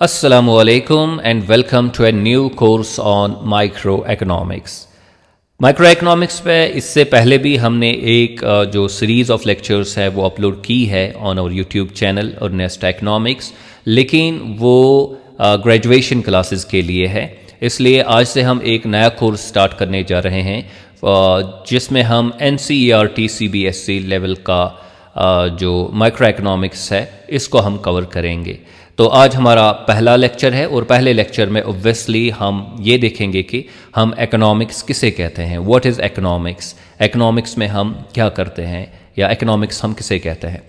Assalamualaikum and welcome to a new course on microeconomics. Microeconomics पे इससे पहले भी हमने एक जो सीरीज़ ऑफ लेक्चर्स है वो अपलोड की है ऑन आवर यूट्यूब चैनल और नेस्ट इकोनॉमिक्स, लेकिन वो ग्रेजुएशन क्लासेस के लिए है। इसलिए आज से हम एक नया कोर्स स्टार्ट करने जा रहे हैं जिसमें हम NCERT CBSE लेवल का जो माइक्रोइकोनॉमिक्स है इसको हम कवर करेंगे। तो आज हमारा पहला लेक्चर है और पहले लेक्चर में ऑब्वियसली हम ये देखेंगे कि हम इकोनॉमिक्स किसे कहते हैं, व्हाट इज़ इकोनॉमिक्स, इकोनॉमिक्स में हम क्या करते हैं या इकोनॉमिक्स हम किसे कहते हैं।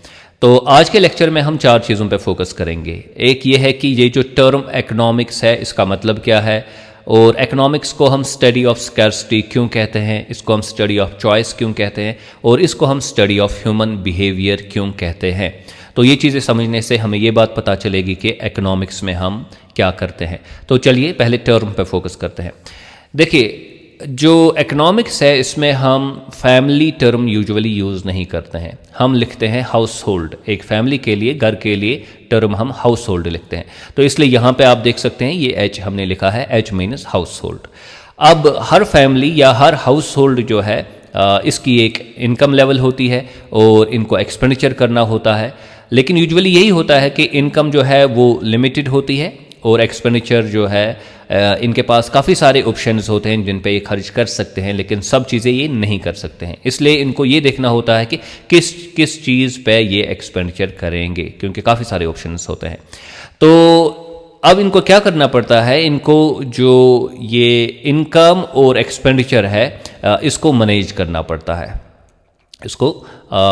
तो आज के लेक्चर में हम चार चीज़ों पे फोकस करेंगे। एक ये है कि ये जो टर्म इकोनॉमिक्स है इसका मतलब क्या है, और इकोनॉमिक्स को हम स्टडी ऑफ स्कैर्सिटी क्यों कहते हैं, इसको हम स्टडी ऑफ चॉइस क्यों कहते हैं, और इसको हम स्टडी ऑफ ह्यूमन बिहेवियर क्यों कहते हैं। तो ये चीज़ें समझने से हमें ये बात पता चलेगी कि इकोनॉमिक्स में हम क्या करते हैं। तो चलिए पहले टर्म पे फोकस करते हैं। देखिए, जो इकोनॉमिक्स है इसमें हम फैमिली टर्म यूजुअली यूज़ नहीं करते हैं, हम लिखते हैं हाउस होल्ड। एक फैमिली के लिए, घर के लिए टर्म हम हाउस होल्ड लिखते हैं। तो इसलिए यहाँ पे आप देख सकते हैं ये H हमने लिखा है, H मीन्स हाउस होल्ड। अब हर फैमिली या हर हाउस होल्ड जो है इसकी एक इनकम लेवल होती है और इनको एक्सपेंडिचर करना होता है, लेकिन यूजुअली यही होता है कि इनकम जो है वो लिमिटेड होती है और एक्सपेंडिचर जो है इनके पास काफ़ी सारे ऑप्शंस होते हैं जिन पे ये खर्च कर सकते हैं, लेकिन सब चीज़ें ये नहीं कर सकते हैं। इसलिए इनको ये देखना होता है कि किस किस चीज़ पे ये एक्सपेंडिचर करेंगे, क्योंकि काफ़ी सारे ऑप्शंस होते हैं। तो अब इनको क्या करना पड़ता है, इनको जो ये इनकम और एक्सपेंडिचर है इसको मैनेज करना पड़ता है, इसको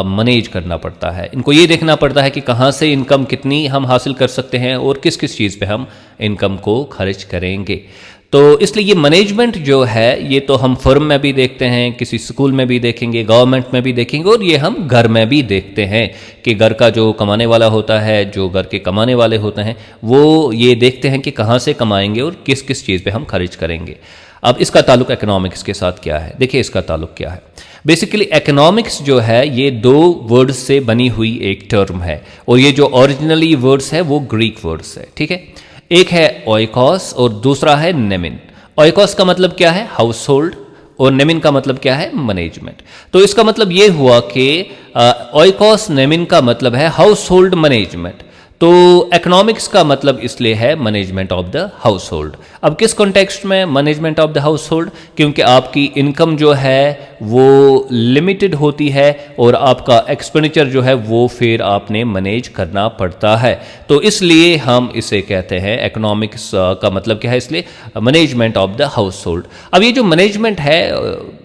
मैनेज करना पड़ता है। इनको ये देखना पड़ता है कि कहाँ से इनकम कितनी हम हासिल कर सकते हैं और किस किस चीज़ पे हम इनकम को खर्च करेंगे। तो इसलिए ये मैनेजमेंट जो है ये तो हम फर्म में भी देखते हैं, किसी स्कूल में भी देखेंगे, गवर्नमेंट में भी देखेंगे, और ये हम घर में भी देखते हैं कि घर का जो कमाने वाला होता है, जो घर के कमाने वाले होते हैं, वो ये देखते हैं कि कहाँ से कमाएंगे और किस किस चीज़ पे हम खर्च करेंगे। अब इसका ताल्लुक इकोनॉमिक्स के साथ क्या है, देखिए इसका ताल्लुक क्या है। बेसिकली इकोनॉमिक्स जो है ये दो वर्ड्स से बनी हुई एक टर्म है, और ये जो ओरिजिनली वर्ड्स है वो ग्रीक वर्ड्स है, ठीक है। एक है ओइकोस और दूसरा है नेमिन। ओइकोस का मतलब क्या है, हाउस होल्ड, और नेमिन का मतलब क्या है, मैनेजमेंट। तो इसका मतलब ये हुआ कि ओइकोस नेमिन का मतलब है हाउस होल्ड मैनेजमेंट। तो इकोनॉमिक्स का मतलब इसलिए है management of the house hold. अब किस कॉन्टेक्स्ट में management of the house hold, क्योंकि आपकी इनकम जो है वो लिमिटेड होती है और आपका एक्सपेंडिचर जो है वो फिर आपने मैनेज करना पड़ता है। तो इसलिए हम इसे कहते हैं, इकोनॉमिक्स का मतलब क्या है, इसलिए management of the house hold. अब ये जो मैनेजमेंट है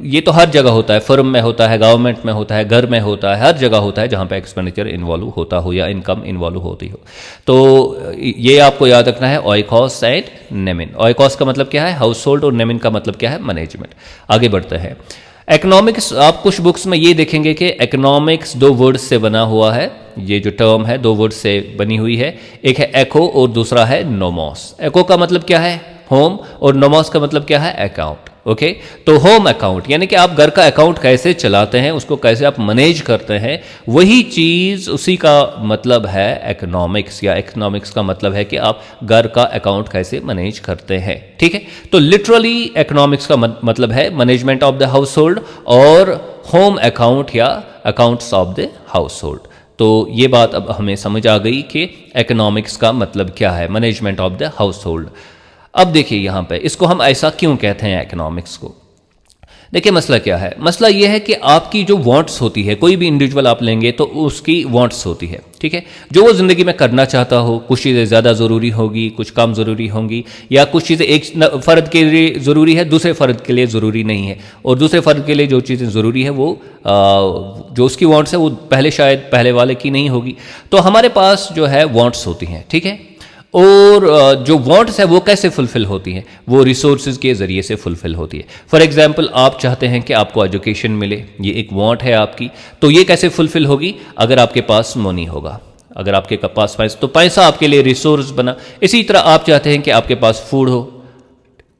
ये तो हर जगह होता है, फर्म में होता है, गवर्नमेंट में होता है, घर में होता है, हर जगह होता है जहाँ पे एक्सपेंडिचर इन्वॉल्व होता हो या इनकम इन्वॉल्व होती हो। तो ये आपको याद रखना है, ओइकोस एंड नेमिन। ओइकोस का मतलब क्या है, हाउस होल्ड, और नेमिन का मतलब क्या है, मैनेजमेंट। आगे बढ़ते हैं। इकोनॉमिक्स, आप कुछ बुक्स में ये देखेंगे कि इकोनॉमिक्स दो वर्ड से बना हुआ है। ये जो टर्म है दो वर्ड से बनी हुई है, एक है एको और दूसरा है नोमोस। एको का मतलब क्या है, होम, और नोमोस का मतलब क्या है, अकाउंट। ओके, तो होम अकाउंट यानी कि आप घर का अकाउंट कैसे चलाते हैं, उसको कैसे आप मैनेज करते हैं, वही चीज़, उसी का मतलब है इकोनॉमिक्स, या इकोनॉमिक्स का मतलब है कि आप घर का अकाउंट कैसे मैनेज करते हैं, ठीक है। तो लिटरली इकोनॉमिक्स का मतलब है management of the house hold और होम अकाउंट या accounts of the house hold. तो ये बात अब हमें समझ आ गई कि इकोनॉमिक्स का मतलब क्या है, management of the house hold. अब देखिए यहाँ पे इसको हम ऐसा क्यों कहते हैं इकोनॉमिक्स को। देखिए मसला क्या है, मसला यह है कि आपकी जो वांट्स होती है, कोई भी इंडिविजुअल आप लेंगे तो उसकी वांट्स होती है, ठीक है, जो वो ज़िंदगी में करना चाहता हो। कुछ चीज़ें ज़्यादा ज़रूरी होगी, कुछ कम ज़रूरी होंगी, या कुछ चीज़ें एक फ़र्द के लिए ज़रूरी है, दूसरे फ़र्द के लिए ज़रूरी नहीं है, और दूसरे फ़र्द के लिए जो चीज़ें ज़रूरी है वो जो उसकी वांट्स है वो पहले शायद पहले वाले की नहीं होगी। तो हमारे पास जो है वांट्स होती हैं, ठीक है, और जो वांट्स है वो कैसे फुलफ़िल होती हैं, वो रिसोर्सेज के ज़रिए से फुलफ़िल होती है। फॉर एग्जांपल, आप चाहते हैं कि आपको एजुकेशन मिले, ये एक वांट है आपकी, तो ये कैसे फुलफ़िल होगी, अगर आपके पास मनी होगा, अगर आपके पास पैसा, तो पैसा आपके लिए रिसोर्स बना। इसी तरह आप चाहते हैं कि आपके पास फूड हो,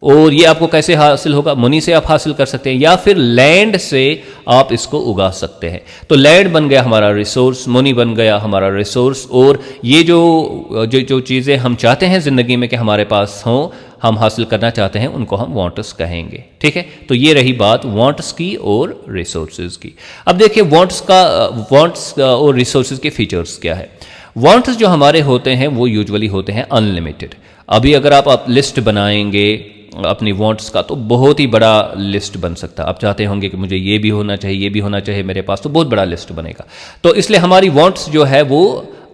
और ये आपको कैसे हासिल होगा? मनी से आप हासिल कर सकते हैं या फिर लैंड से आप इसको उगा सकते हैं। तो लैंड बन गया हमारा रिसोर्स, मनी बन गया हमारा रिसोर्स, और ये जो चीज़ें हम चाहते हैं ज़िंदगी में कि हमारे पास हों, हम हासिल करना चाहते हैं, उनको हम वांट्स कहेंगे। ठीक है, तो ये रही बात वांट्स की और रिसोर्सेज की। अब देखिए वांट्स और रिसोर्सेज के फीचर्स क्या है। वांट्स जो हमारे होते हैं वो यूजुअली होते हैं अनलिमिटेड। अभी अगर आप लिस्ट बनाएंगे अपनी वांट्स का तो बहुत ही बड़ा लिस्ट बन सकता है। आप चाहते होंगे कि मुझे ये भी होना चाहिए, ये भी होना चाहिए मेरे पास, तो बहुत बड़ा लिस्ट बनेगा। तो इसलिए हमारी वांट्स जो है वो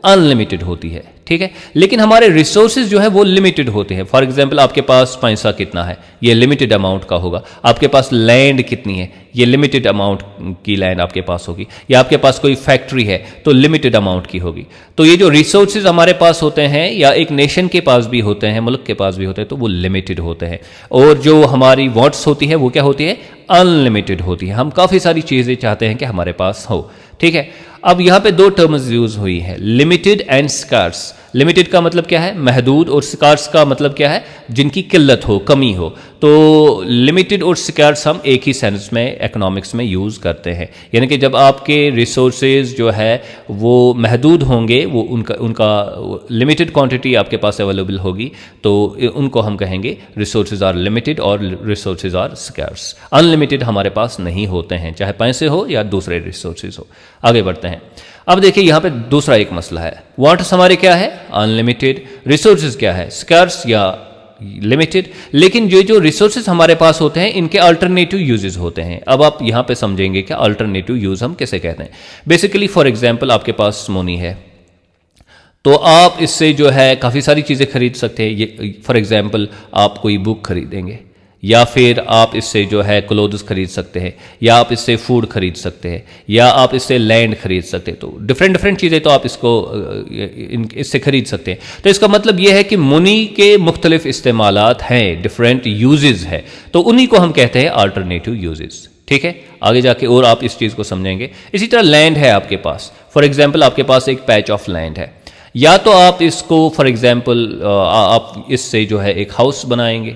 अनलिमिटेड होती है। ठीक है, लेकिन हमारे रिसोर्सेज जो है वो लिमिटेड होते हैं। फॉर एग्जांपल आपके पास पैसा कितना है, ये लिमिटेड अमाउंट का होगा। आपके पास लैंड कितनी है, ये लिमिटेड अमाउंट की लैंड आपके पास होगी। या आपके पास कोई फैक्ट्री है तो लिमिटेड अमाउंट की होगी। तो ये जो रिसोर्सेज हमारे पास होते हैं या एक नेशन के पास भी होते हैं, मुल्क के पास भी होते हैं, तो वो लिमिटेड होते हैं। और जो हमारी वांट्स होती है वो क्या होती है? अनलिमिटेड होती है। हम काफ़ी सारी चीज़ें चाहते हैं कि हमारे पास हो। ठीक है, अब यहाँ पे दो टर्म्स यूज हुई है, लिमिटेड एंड स्कार्स। लिमिटेड का मतलब क्या है? महदूद, और स्कार्स का मतलब क्या है? जिनकी किल्लत हो, कमी हो। तो लिमिटेड और स्कार्स हम एक ही सेंस में इकोनॉमिक्स में यूज करते हैं। यानी कि जब आपके रिसोर्सेज जो है वो महदूद होंगे, वो उनका लिमिटेड क्वांटिटी आपके पास अवेलेबल होगी, तो उनको हम कहेंगे रिसोर्सेज आर लिमिटेड और रिसोर्सेज आर स्कार्स। अनलिमिटेड हमारे पास नहीं होते हैं, चाहे पैसे हो या दूसरे रिसोर्सेज हो। आगे बढ़ते हैं। अब देखिए यहाँ पे दूसरा एक मसला है। वांट्स हमारे क्या है? अनलिमिटेड। रिसोर्सेज क्या है? स्कार्स या लिमिटेड। लेकिन जो रिसोर्सेज हमारे पास होते हैं इनके अल्टरनेटिव यूजेस होते हैं। अब आप यहाँ पे समझेंगे कि अल्टरनेटिव यूज हम कैसे कहते हैं। बेसिकली फॉर एग्जांपल आपके पास मनी है तो आप इससे जो है काफ़ी सारी चीज़ें खरीद सकते हैं। ये फॉर एग्जांपल आप कोई बुक खरीदेंगे, या फिर आप इससे जो है क्लोथ्स खरीद सकते हैं, या आप इससे फूड खरीद सकते हैं, या आप इससे लैंड खरीद सकते हैं। तो डिफरेंट चीज़ें तो आप इससे खरीद सकते हैं। तो इसका मतलब ये है कि मनी के मुख्तलिफ इस्तेमालात हैं, डिफरेंट यूजेस है, तो उन्हीं को हम कहते हैं अल्टरनेटिव यूजेस। ठीक है, आगे जाके और आप इस चीज़ को समझेंगे। इसी तरह लैंड है आपके पास। फॉर एग्जाम्पल आपके पास एक पैच ऑफ लैंड है, या तो आप इसको फॉर एग्जाम्पल आप इससे जो है एक हाउस बनाएंगे,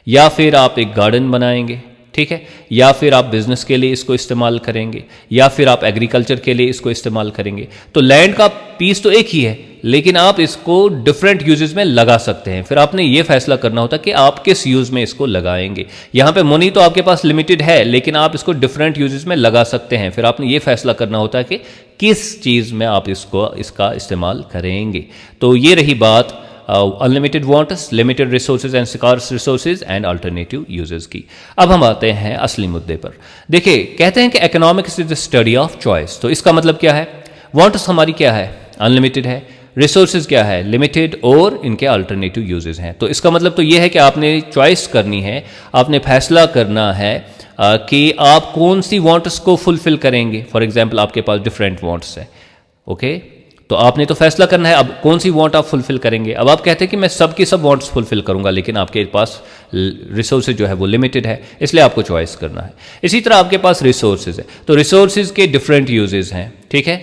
या फिर आप एक गार्डन बनाएंगे। ठीक है, या फिर आप बिजनेस के लिए इसको इस्तेमाल करेंगे, या फिर आप एग्रीकल्चर के लिए इसको इस्तेमाल करेंगे। तो लैंड का पीस तो एक ही है, लेकिन आप इसको डिफरेंट यूजेस में लगा सकते हैं। फिर आपने ये फैसला करना होता है कि आप किस यूज में इसको लगाएंगे। यहाँ पे मनी तो आपके पास लिमिटेड है, लेकिन आप इसको डिफरेंट यूजेस में लगा सकते हैं। फिर आपने ये फैसला करना होता है कि किस चीज़ में आप इसका इस्तेमाल करेंगे। तो ये रही बात unlimited wants, limited resources and scarce resources and alternative uses की। अब हम आते हैं असली मुद्दे पर। देखिए, कहते हैं कि economics is the study of choice. तो इसका मतलब क्या है? वांट्स हमारी क्या है? अनलिमिटेड है। रिसोर्सेज क्या है? लिमिटेड, और इनके अल्टरनेटिव यूजेस हैं। तो इसका मतलब तो ये है कि आपने चॉइस करनी है, आपने फैसला करना है कि आप कौन सी वांट्स को फुलफिल करेंगे। फॉर एग्जाम्पल आपके पास डिफरेंट वांट्स है, ओके, तो आपने तो फैसला करना है अब कौन सी वांट आप फुलफिल करेंगे। अब आप कहते हैं कि मैं सबकी सब वांट्स फुलफिल करूंगा, लेकिन आपके पास रिसोर्सेज जो है वो लिमिटेड है, इसलिए आपको चॉइस करना है। इसी तरह आपके पास रिसोर्सेज है, तो रिसोर्सेज के डिफरेंट यूजेस हैं। ठीक है,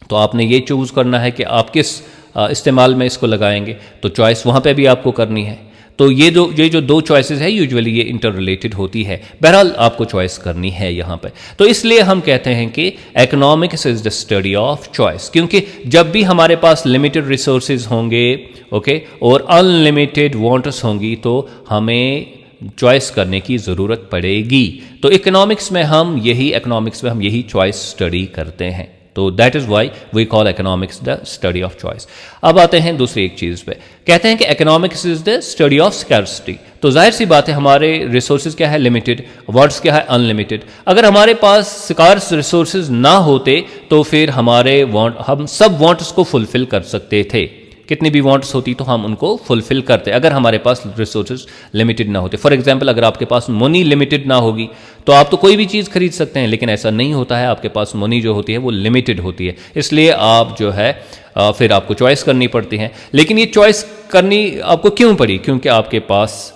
तो आपने ये चूज करना है कि आप किस इस्तेमाल में इसको लगाएंगे, तो चॉइस वहाँ पे भी आपको करनी है। तो ये जो दो चॉइसेस है यूजुअली ये इंटर रिलेटेड होती है। बहरहाल आपको चॉइस करनी है यहाँ पे। तो इसलिए हम कहते हैं कि economics is the study of choice, क्योंकि जब भी हमारे पास लिमिटेड रिसोर्सेज होंगे, ओके, और अनलिमिटेड वांट्स होंगी, तो हमें चॉइस करने की ज़रूरत पड़ेगी। तो इकोनॉमिक्स में हम यही चॉइस स्टडी करते हैं। तो that is why we call economics the study of choice. अब आते हैं दूसरी एक चीज़ पे। कहते हैं कि economics is the study of scarcity. तो जाहिर सी बात है हमारे रिसोर्सेज क्या है? लिमिटेड। वांट्स क्या है? अनलिमिटेड। अगर हमारे पास स्कार्स रिसोर्सेज ना होते तो फिर हम सब वांट्स को फुलफिल कर सकते थे। कितनी भी वांट्स होती तो हम उनको फुलफिल करते, अगर हमारे पास रिसोर्सेज लिमिटेड ना होते। फॉर एग्जांपल अगर आपके पास मनी लिमिटेड ना होगी तो आप तो कोई भी चीज़ खरीद सकते हैं, लेकिन ऐसा नहीं होता है। आपके पास मनी जो होती है वो लिमिटेड होती है, इसलिए आप जो है फिर आपको चॉइस करनी पड़ती है। लेकिन ये चॉइस करनी आपको क्यों पड़ी? क्योंकि आपके पास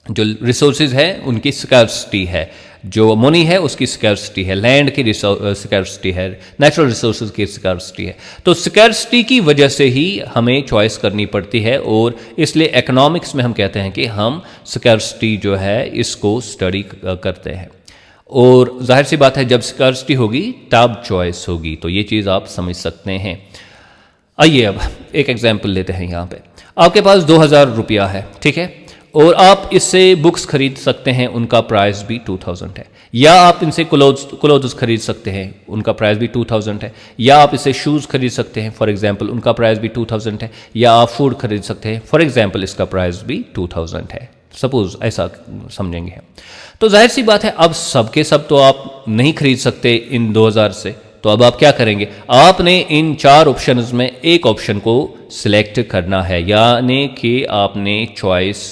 जो रिसोर्सेज है उनकी स्कार्सिटी है। जो मनी है उसकी स्कैर्सिटी है, लैंड की स्कैर्सिटी है, नेचुरल रिसोर्सेज की स्कैर्सिटी है। तो स्कैर्सिटी की वजह से ही हमें चॉइस करनी पड़ती है, और इसलिए इकोनॉमिक्स में हम कहते हैं कि हम स्कैर्सिटी जो है इसको स्टडी करते हैं। और जाहिर सी बात है जब स्कैर्सिटी होगी तब चॉइस होगी, तो ये चीज़ आप समझ सकते हैं। आइए अब एक एग्जाम्पल लेते हैं। यहाँ पे आपके पास 2000 रुपया है, ठीक है, और आप इससे बुक्स खरीद सकते हैं, उनका प्राइस भी 2000 है। या आप इनसे क्लोथ्स खरीद सकते हैं, उनका प्राइस भी 2000 है। या आप इससे शूज़ खरीद सकते हैं, फॉर एग्जांपल, उनका प्राइस भी 2000 है। या आप फूड खरीद सकते हैं, फॉर एग्जांपल, इसका प्राइस भी 2000 है। सपोज ऐसा समझेंगे हम। तो जाहिर सी बात है अब सब के सब तो आप नहीं खरीद सकते इन 2000 से, तो अब आप क्या करेंगे? आपने इन 4 ऑप्शंस में एक ऑप्शन को सिलेक्ट करना है, यानी कि आपने चॉइस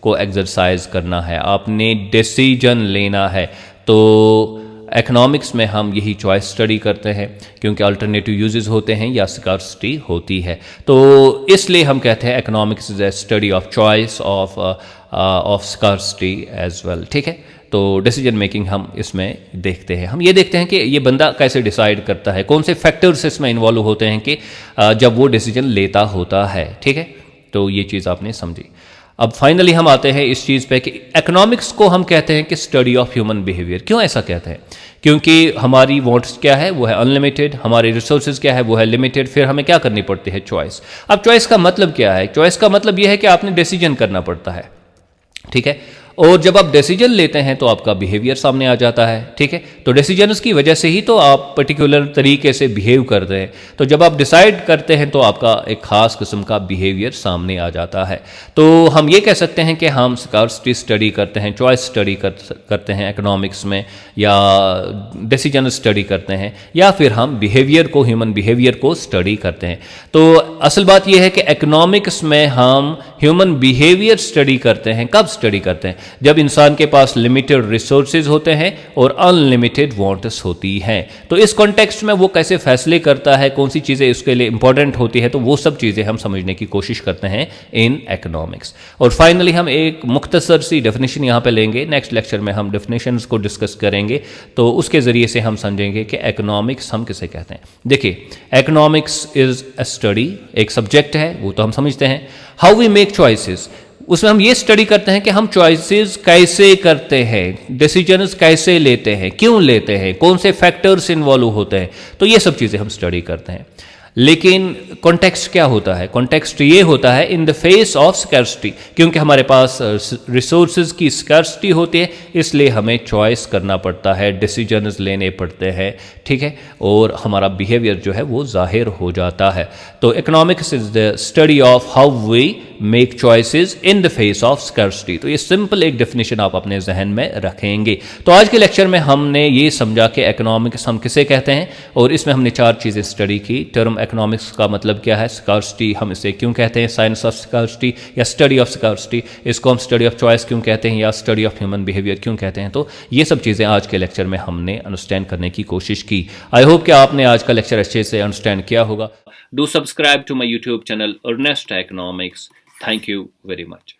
को एक्सरसाइज करना है, आपने डिसीजन लेना है। तो इकोनॉमिक्स में हम यही चॉइस स्टडी करते हैं, क्योंकि अल्टरनेटिव यूजेस होते हैं या स्कार्सिटी होती है। तो इसलिए हम कहते हैं economics is a study of choice of scarcity as well, ठीक है। तो डिसीजन मेकिंग हम इसमें देखते हैं। हम ये देखते हैं कि ये बंदा कैसे डिसाइड करता है, कौन से फैक्टर्स इसमें इन्वॉल्व होते हैं कि जब वो डिसीजन लेता होता है, ठीक है। तो ये चीज़ आपने समझी। अब फाइनली हम आते हैं इस चीज़ पे कि इकोनॉमिक्स को हम कहते हैं कि स्टडी ऑफ ह्यूमन बिहेवियर। क्यों ऐसा कहते हैं? क्योंकि हमारी वांट्स क्या है, वो है अनलिमिटेड, हमारे रिसोर्सेज क्या है, वो है लिमिटेड। फिर हमें क्या करनी पड़ती है? चॉइस। अब चॉइस का मतलब क्या है? चॉइस का मतलब ये है कि आपने डिसीजन करना पड़ता है, ठीक है। और जब आप डिसीजन लेते हैं तो आपका बिहेवियर सामने आ जाता है, ठीक है। तो डिसीजंस की वजह से ही तो आप पर्टिकुलर तरीके से बिहेव करते हैं। तो जब आप डिसाइड करते हैं तो आपका एक खास किस्म का बिहेवियर सामने आ जाता है। तो हम ये कह सकते हैं कि हम स्कार्सिटी स्टडी करते हैं, चॉइस स्टडी करते हैं इकोनॉमिक्स में, या डिसीजन स्टडी करते हैं, या फिर हम बिहेवियर को, ह्यूमन बिहेवियर को स्टडी करते हैं। तो असल बात यह है कि इकोनॉमिक्स में हम ह्यूमन बिहेवियर स्टडी करते हैं। कब स्टडी करते हैं? जब इंसान के पास लिमिटेड रिसोर्सेज होते हैं और अनलिमिटेड वांट्स होती हैं। तो इस कॉन्टेक्स्ट में वो कैसे फैसले करता है, कौन सी चीज़ें उसके लिए इंपॉर्टेंट होती है, तो वो सब चीज़ें हम समझने की कोशिश करते हैं इन इकोनॉमिक्स। और फाइनली हम एक मुख्तसर सी डेफिनेशन यहाँ पे लेंगे। नेक्स्ट लेक्चर में हम डेफिनेशंस को डिस्कस करेंगे, तो उसके ज़रिए से हम समझेंगे कि इकोनॉमिक्स हम किसे कहते हैं। देखिए, इकोनॉमिक्स इज़ अ स्टडी, एक सब्जेक्ट है, वो तो हम समझते हैं। हाउ वी मेक चॉइसेस, उसमें हम ये स्टडी करते हैं कि हम चॉइसेस कैसे करते हैं, डिसीजंस कैसे लेते हैं, क्यों लेते हैं, कौन से फैक्टर्स इन्वॉल्व होते हैं। तो ये सब चीज़ें हम स्टडी करते हैं। लेकिन कॉन्टेक्स्ट क्या होता है? कॉन्टेक्स्ट ये होता है इन द फेस ऑफ स्कैर्सिटी, क्योंकि हमारे पास रिसोर्सेज की स्कैर्सिटी होती है, इसलिए हमें चॉइस करना पड़ता है, डिसीजंस लेने पड़ते हैं, ठीक है। और हमारा बिहेवियर जो है वो जाहिर हो जाता है। तो economics is the study of how we make choices in the face of scarcity. तो ये सिंपल एक डेफिनेशन आप अपने जहन में रखेंगे। तो आज के लेक्चर में हमने ये समझा कि इकोनॉमिक्स हम किसे कहते हैं, और इसमें हमने 4 चीज़ें स्टडी की। टर्म इकोनॉमिक्स का मतलब क्या है, स्कार्सिटी हम इसे क्यों कहते हैं, साइंस ऑफ स्कार्सिटी या स्टडी ऑफ स्कार्सिटी, इसको हम स्टडी ऑफ चॉइस क्यों कहते हैं, या स्टडी ऑफ ह्यूमन बिहेवियर क्यों कहते हैं। तो ये सब चीज़ें आज के लेक्चर में हमने अंडरस्टैंड करने की कोशिश की। आई होप कि आपने आज का लेक्चर अच्छे से अंडरस्टैंड किया होगा। Do subscribe to my YouTube channel Earnest economics. Thank you very much.